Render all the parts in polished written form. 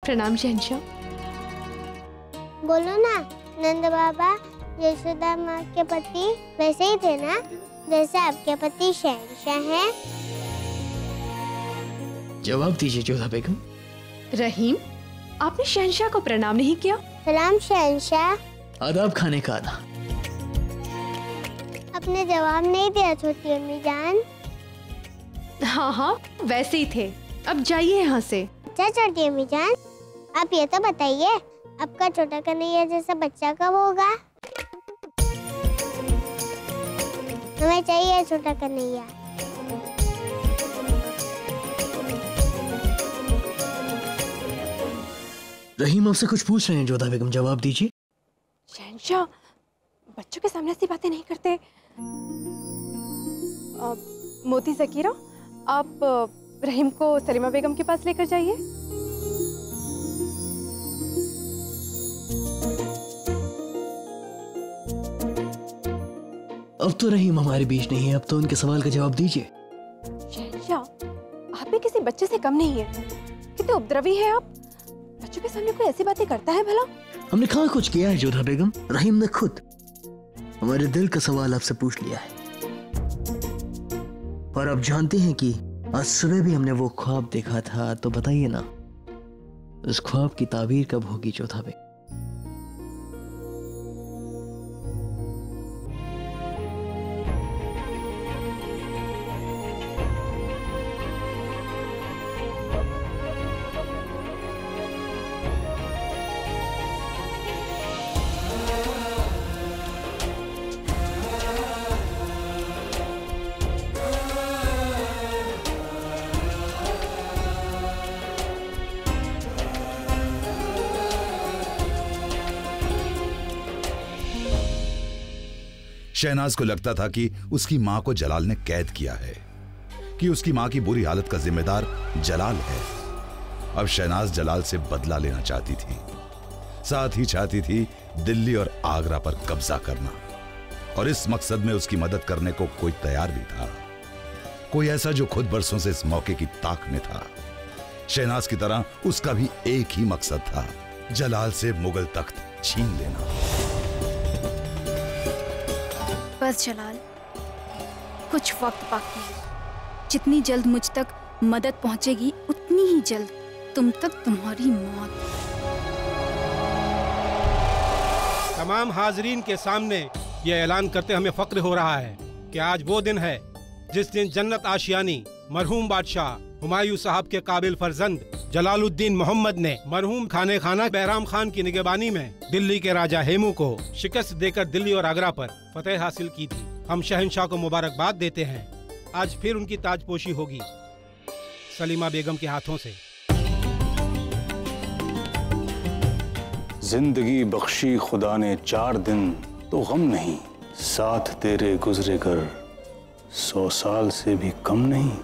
प्रणाम शहंशाह। बोलो ना, नंद बाबा यशोदा माँ के पति वैसे ही थे ना जैसे आपके पति शहंशाह हैं? जवाब दीजिए जोधा बेगम। रहीम, आपने शहंशाह को प्रणाम नहीं किया? सलाम शहंशाह। आदाब खाने का आदा। आपने जवाब नहीं दिया छोटी अम्मी जान। हाँ हाँ, वैसे ही थे। अब जाइए यहाँ से। अच्छा छोटी अम्मी जान, आप ये तो बताइए, आपका छोटा कन्हैया जैसा बच्चा कब होगा? हमें चाहिए छोटा कन्हैया। रहीम आपसे कुछ पूछ रहे हैं जोधा बेगम, जवाब दीजिए। शहंशाह, बच्चों के सामने ऐसी बातें नहीं करते। मोती ज़कीरा, आप रहीम को सलीमा बेगम के पास लेकर जाइए। अब तो रहीम हमारे बीच नहीं है, अब तो उनके सवाल का जवाब दीजिए। शहंशाह, आप भी किसी बच्चे से कम नहीं है। कितने उपद्रवी हैं आप। बच्चों के सामने कोई ऐसी बातें करता है भला? हमने कहाँ कुछ किया है जोधा बेगम? रहीम ने खुद हमारे दिल का सवाल आपसे पूछ लिया है। और आप जानते हैं कि आज सुबह भी हमने वो ख्वाब देखा था, तो बताइए ना, उस ख्वाब की ताबीर कब होगी जोधा बेगम? शहनाज को लगता था कि उसकी मां को जलाल ने कैद किया है, कि उसकी मां की बुरी हालत का जिम्मेदार जलाल है। अब शहनाज जलाल से बदला लेना चाहती थी, साथ ही चाहती थी दिल्ली और आगरा पर कब्जा करना। और इस मकसद में उसकी मदद करने को कोई तैयार भी था, कोई ऐसा जो खुद बरसों से इस मौके की ताक में था। शहनाज की तरह उसका भी एक ही मकसद था, जलाल से मुगल तख्त छीन लेना। बस जलाल, कुछ वक्त बाकी है। जितनी जल्द मुझ तक मदद पहुंचेगी, उतनी ही जल्द तुम तक तुम्हारी मौत। तमाम हाजरीन के सामने ये ऐलान करते हमें फक्र हो रहा है कि आज वो दिन है जिस दिन जन्नत आशियानी मरहूम बादशाह हुमायूं साहब के काबिल फर्जंद जलालुद्दीन मोहम्मद ने मरहूम खाने खाना बैराम खान की निगरानी में दिल्ली के राजा हेमू को शिकस्त देकर दिल्ली और आगरा पर फतेह हासिल की थी। हम शहंशाह को मुबारकबाद देते हैं। आज फिर उनकी ताजपोशी होगी सलीमा बेगम के हाथों से। जिंदगी बख्शी खुदा ने 4 दिन तो गम नहीं, साथ तेरे गुजरे कर 100 साल से भी कम नहीं।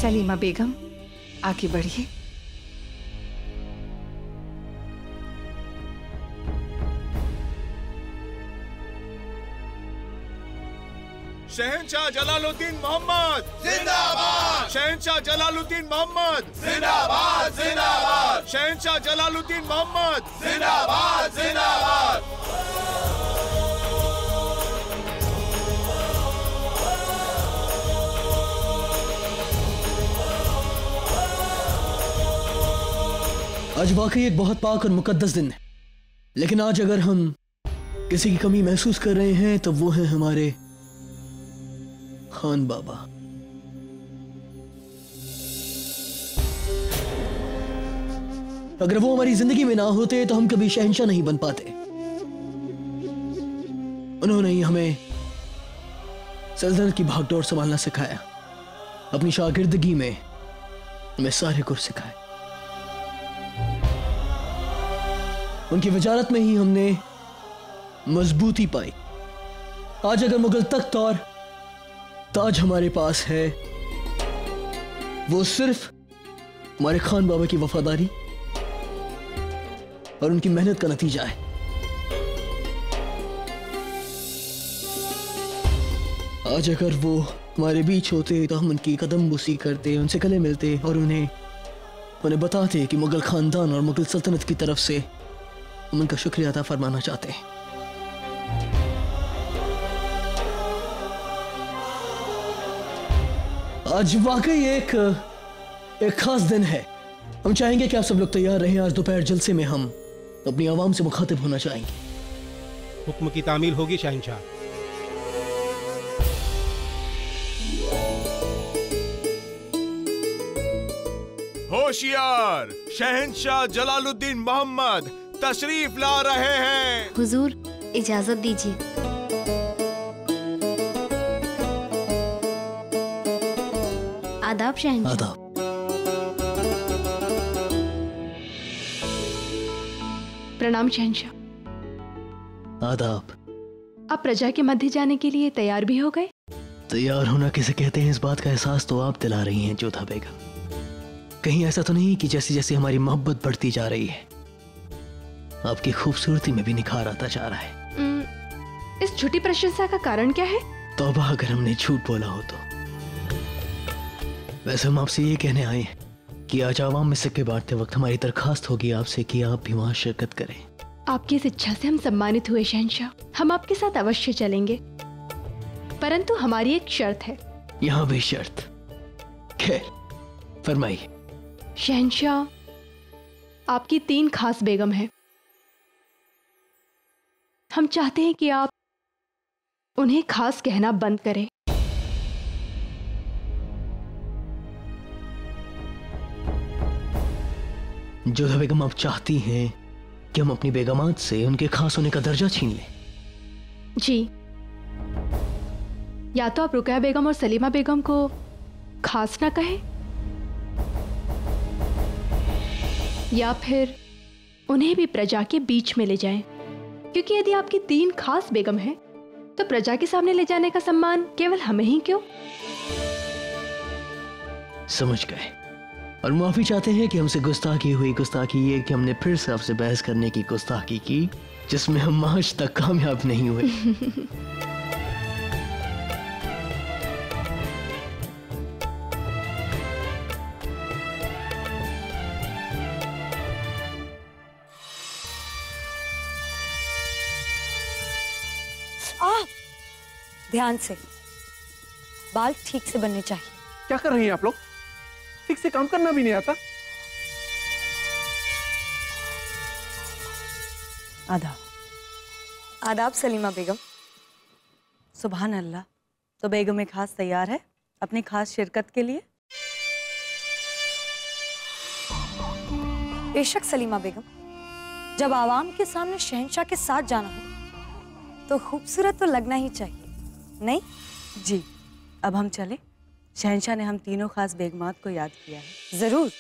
सलीमा बेगम, आगे बढ़िए। शहंशाह जलालुद्दीन मोहम्मद जिंदाबाद। शहंशाह जलालुद्दीन मोहम्मद जिंदाबाद जिंदाबाद। शहंशाह जलालुद्दीन मोहम्मद जिंदाबाद जिंदाबाद। आज वाकई एक बहुत पाक और मुकद्दस दिन है, लेकिन आज अगर हम किसी की कमी महसूस कर रहे हैं तो वो है हमारे खान बाबा। अगर वो हमारी जिंदगी में ना होते तो हम कभी शहंशाह नहीं बन पाते। उन्होंने ही हमें सल्तनत की भागदौड़ संभालना सिखाया। अपनी शागिर्दगी में हमें सारे गुर सिखाए। उनकी वजारत में ही हमने मजबूती पाई। आज अगर मुगल तख्त और ताज हमारे पास है, वो सिर्फ हमारे खान बाबा की वफादारी और उनकी मेहनत का नतीजा है। आज अगर वो हमारे बीच होते तो हम उनकी कदम बुसी करते, उनसे गले मिलते और उन्हें बताते कि मुगल खानदान और मुगल सल्तनत की तरफ से हम उनका शुक्रिया अदा फरमाना चाहते हैं। आज वाकई एक खास दिन है। हम चाहेंगे कि आप सब लोग तैयार रहें। आज दोपहर जलसे में हम अपनी आवाम से मुखातिब होना चाहेंगे। हुक्म की तामील होगी शहंशाह। होशियार, शहंशाह जलालुद्दीन मोहम्मद तशरीफ ला रहे हैं। हुजूर, इजाजत दीजिए। आदाब शहंशाह। आदाब। प्रणाम शहंशाह। आदाब। आप प्रजा के मध्य जाने के लिए तैयार भी हो गए? तैयार होना किसे कहते हैं, इस बात का एहसास तो आप दिला रही हैं जोधा बेगम। कहीं ऐसा तो नहीं कि जैसे जैसे हमारी मोहब्बत बढ़ती जा रही है, आपकी खूबसूरती में भी निखार आता जा रहा है। इस झूठी प्रशंसा का कारण क्या है? तौबा अगर हमने झूठ बोला हो तो। वैसे हम आपसे ये कहने आए हैं कि आज आवाम में सिक्के बांटते वक्त हमारी दरखास्त होगी आपसे कि आप भी वहाँ शिरकत करें। आपकी इस इच्छा से हम सम्मानित हुए शहंशाह। हम आपके साथ अवश्य चलेंगे, परंतु हमारी एक शर्त है। यहाँ भी शर्त? खैर फरमाइए। शहंशाह, आपकी 3 खास बेगम हैं। हम चाहते हैं कि आप उन्हें खास कहना बंद करें। जोधा बेगम, आप चाहती हैं कि हम अपनी बेगमात से उनके खास होने का दर्जा छीन लें? जी, या तो आप रुकैया बेगम और सलीमा बेगम को खास ना कहें, या फिर उन्हें भी प्रजा के बीच में ले जाएं। क्योंकि यदि आपकी 3 खास बेगम हैं, तो प्रजा के सामने ले जाने का सम्मान केवल हमें ही क्यों? समझ गए। और माफी चाहते हैं कि हमसे गुस्ताखी हुई। गुस्ताखी ये कि हमने फिर से आपसे बहस करने की गुस्ताखी की, जिसमें हम आज तक कामयाब नहीं हुए। ध्यान से, बाल ठीक से बनने चाहिए। क्या कर रही हैं आप लोग? ठीक से काम करना भी नहीं आता। आदाब। आदाब सलीमा बेगम। सुभान अल्लाह। तो बेगम खास तैयार है अपनी खास शिरकत के लिए? बेशक सलीमा बेगम, जब आवाम के सामने शहंशाह के साथ जाना हो तो खूबसूरत तो लगना ही चाहिए, नहीं? जी, अब हम चले। शहंशाह ने हम तीनों खास बेगमात को याद किया है। जरूर,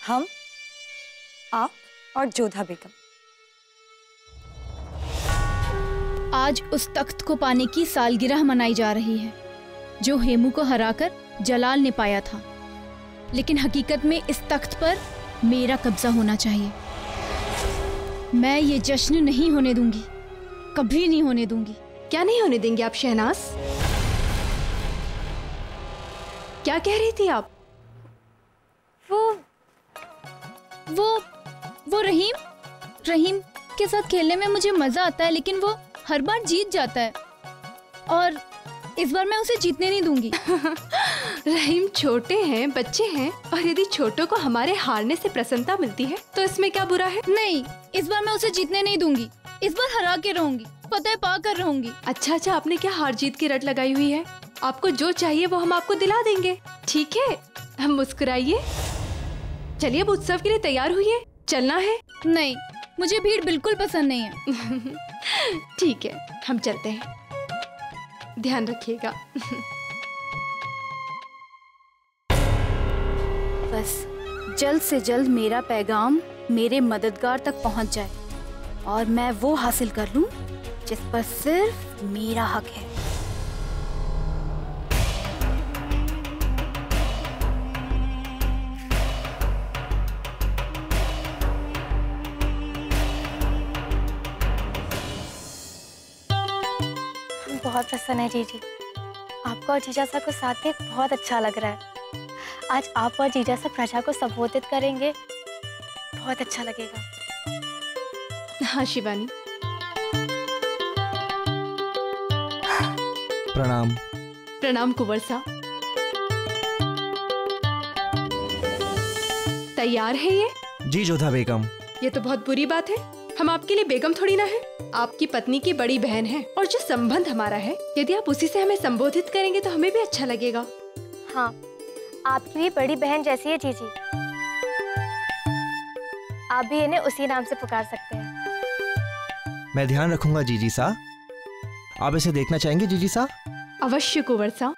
हम, आप और जोधा बेगम। आज उस तख्त को पाने की सालगिरह मनाई जा रही है जो हेमू को हराकर जलाल ने पाया था। लेकिन हकीकत में इस तख्त पर मेरा कब्जा होना चाहिए। मैं ये जश्न नहीं होने दूंगी, कभी नहीं होने दूंगी। क्या नहीं होने देंगे आप शहनाज? क्या कह रही थी आप? वो रहीम के साथ खेलने में मुझे मजा आता है, लेकिन वो हर बार जीत जाता है और इस बार मैं उसे जीतने नहीं दूंगी। रहीम छोटे हैं, बच्चे हैं, और यदि छोटों को हमारे हारने से प्रसन्नता मिलती है तो इसमें क्या बुरा है? नहीं, इस बार मैं उसे जीतने नहीं दूंगी। इस बार हरा के रहूंगी, फतेह पा कर रहूंगी। अच्छा, आपने क्या हार जीत की रट लगाई हुई है? आपको जो चाहिए वो हम आपको दिला देंगे, ठीक है? हम मुस्कुराइए। चलिए, अब उत्सव के लिए तैयार हुई है, चलना है। नहीं, मुझे भीड़ बिल्कुल पसंद नहीं है। ठीक है, हम चलते हैं, ध्यान रखिएगा। बस जल्द से जल्द मेरा पैगाम मेरे मददगार तक पहुंच जाए और मैं वो हासिल कर लूं जिस पर सिर्फ मेरा हक है। बहुत प्रसन्न है जीजी, आपको और जीजा सा को साथ देख बहुत अच्छा लग रहा है। आज आप और जीजा सा प्रजा को संबोधित करेंगे, बहुत अच्छा लगेगा। हाँ शिवानी। प्रणाम। प्रणाम कुंवर साहब। तैयार है ये? जी जोधा बेगम। ये तो बहुत बुरी बात है, हम आपके लिए बेगम थोड़ी ना है, आपकी पत्नी की बड़ी बहन है, और जो संबंध हमारा है यदि आप उसी से हमें संबोधित करेंगे तो हमें भी अच्छा लगेगा। हाँ, आपकी भी बड़ी बहन जैसी है जीजी, आप भी इन्हें उसी नाम से पुकार सकते हैं। मैं ध्यान रखूंगा जीजी सा। आप इसे देखना चाहेंगे जीजी सा? अवश्य कुंवर साहब।